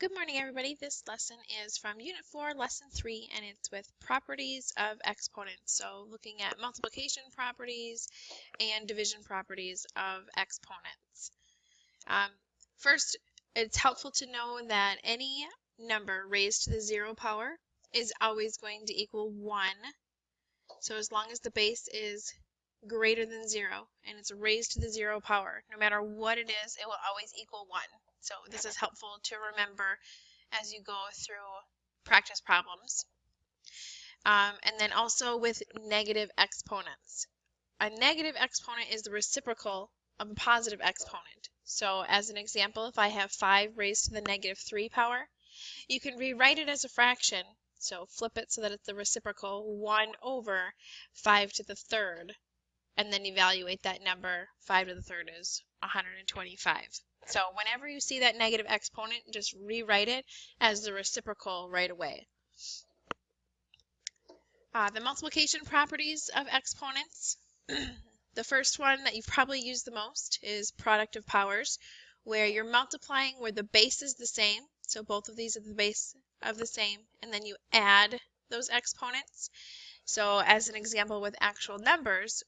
Good morning, everybody. This lesson is from Unit 4, Lesson 3, and it's with properties of exponents. So looking at multiplication properties and division properties of exponents. First, it's helpful to know that any number raised to the 0 power is always going to equal 1. So as long as the base is greater than 0 and it's raised to the 0 power, no matter what it is, it will always equal 1. So this is helpful to remember as you go through practice problems. And then also with negative exponents. A negative exponent is the reciprocal of a positive exponent. So as an example, if I have 5 raised to the negative 3 power, you can rewrite it as a fraction. So flip it so that it's the reciprocal 1 over 5 to the third. And then evaluate that number. 5 to the third is 125. So whenever you see that negative exponent, just rewrite it as the reciprocal right away. The multiplication properties of exponents. The first one that you've probably used the most is product of powers, where you're multiplying where the base is the same. So both of these are the base of the same, and then you add those exponents. So as an example with actual numbers,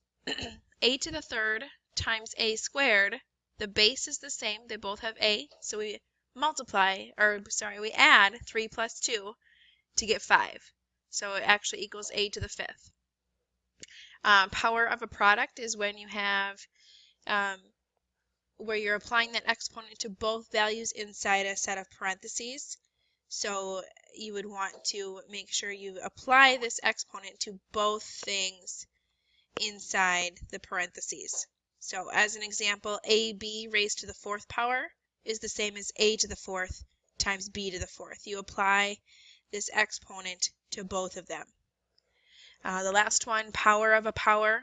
a to the third times a squared, the base is the same, they both have a, so we add 3 plus 2 to get 5. So it actually equals a to the fifth. Power of a product is when you have, where you're applying that exponent to both values inside a set of parentheses. So you would want to make sure you apply this exponent to both things inside the parentheses. So as an example, AB raised to the 4th power is the same as A to the 4th times B to the 4th. You apply this exponent to both of them. The last one, power of a power.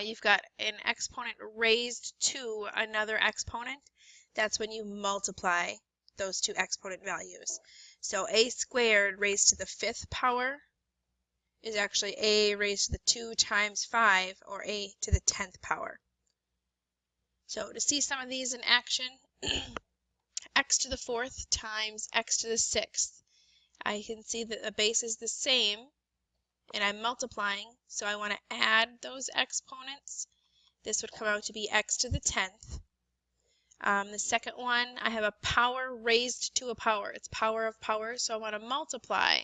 You've got an exponent raised to another exponent. That's when you multiply those two exponent values. So A squared raised to the 5th power is actually a raised to the 2 times 5, or a to the 10th power. So to see some of these in action, x to the 4th times x to the 6th. I can see that the base is the same, and I'm multiplying, so I want to add those exponents. This would come out to be x to the 10th. The second one, I have a power raised to a power. It's power of power, so I want to multiply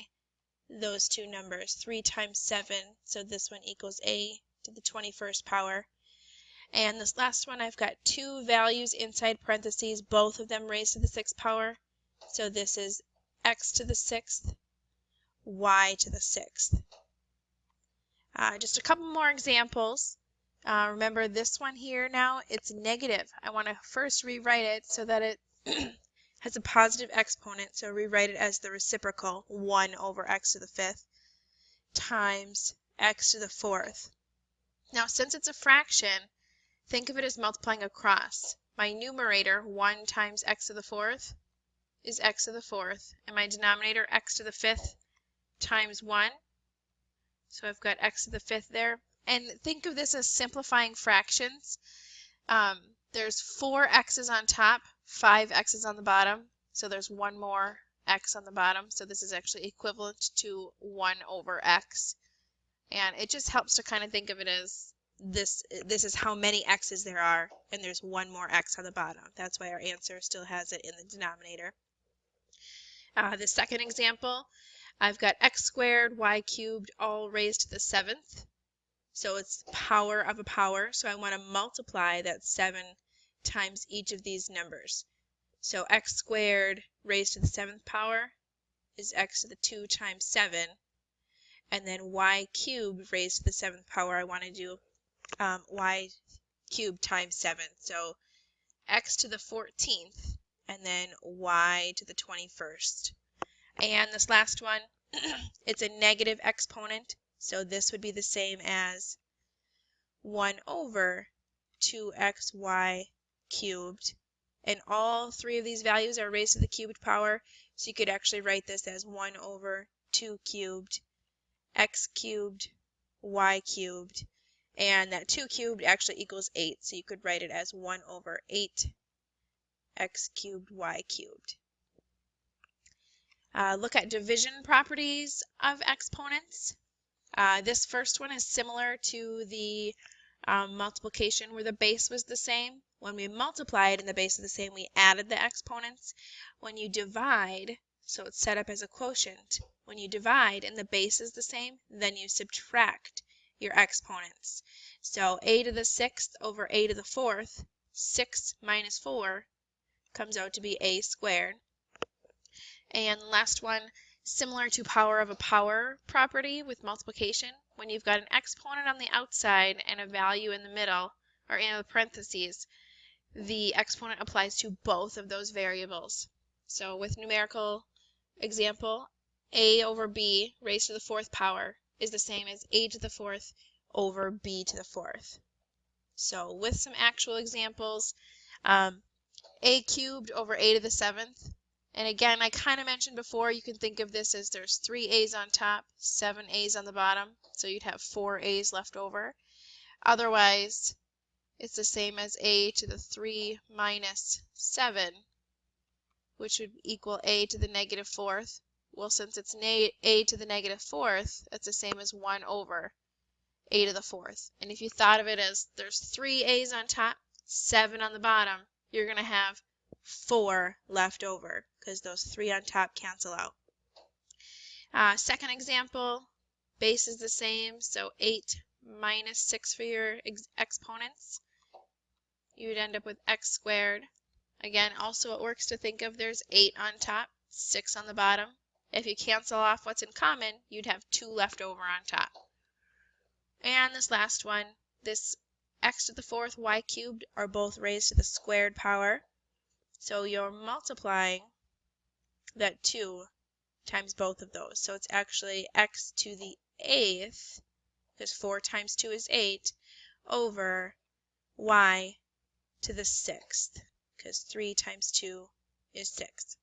those two numbers, 3 times 7, so this one equals a to the 21st power. And this last one, I've got two values inside parentheses, both of them raised to the 6th power, so this is x to the 6th, y to the 6th. Just a couple more examples. Remember this one here now, it's negative. I want to first rewrite it so that it has a positive exponent, so rewrite it as the reciprocal, 1 over x to the 5th times x to the 4th. Now, since it's a fraction, think of it as multiplying across. My numerator, 1 times x to the 4th, is x to the 4th, and my denominator, x to the 5th times 1. So I've got x to the 5th there. And think of this as simplifying fractions. There's 4 x's on top, 5 x's on the bottom, so there's one more x on the bottom, so this is actually equivalent to 1 over x. And it just helps to kind of think of it as this is how many x's there are, and there's one more x on the bottom. That's why our answer still has it in the denominator. The second example, I've got x squared, y cubed, all raised to the 7th. So it's power of a power, so I want to multiply that 7 times each of these numbers. So x squared raised to the 7th power is x to the 2 times 7, and then y cubed raised to the 7th power, I want to do y cubed times 7. So x to the 14th, and then y to the 21st. And this last one, it's a negative exponent, so this would be the same as 1 over 2xy cubed. And all three of these values are raised to the cubed power, so you could actually write this as 1 over 2 cubed, x cubed, y cubed, and that 2 cubed actually equals 8, so you could write it as 1 over 8 x cubed, y cubed. Look at division properties of exponents. This first one is similar to the multiplication where the base was the same. When we multiplied and the base is the same, we added the exponents. When you divide, so it's set up as a quotient, when you divide and the base is the same, then you subtract your exponents. So a to the 6th over a to the 4th, 6 minus 4 comes out to be a squared. And last one, similar to power of a power property with multiplication, when you've got an exponent on the outside and a value in the middle, or in the parentheses, the exponent applies to both of those variables. So with numerical example, a over b raised to the 4th power is the same as a to the 4th over b to the 4th. So with some actual examples, a cubed over a to the 7th. And again, I kind of mentioned before, you can think of this as there's 3 a's on top, 7 a's on the bottom, so you'd have 4 a's left over. Otherwise, it's the same as a to the 3 minus 7, which would equal a to the negative 4th. Well, since it's a to the negative 4th, it's the same as 1 over a to the 4th. And if you thought of it as there's 3 a's on top, 7 on the bottom, you're going to have 4 left over because those 3 on top cancel out. Second example, base is the same, so 8 minus 6 for your exponents. You would end up with x squared. Again, also it works to think of there's 8 on top, 6 on the bottom. If you cancel off what's in common, you'd have 2 left over on top. And this last one, this x to the 4th, y cubed are both raised to the squared power. So you're multiplying that 2 times both of those. So it's actually x to the 8th, because 4 times 2 is 8, over y to the 6th, because 3 times 2 is 6.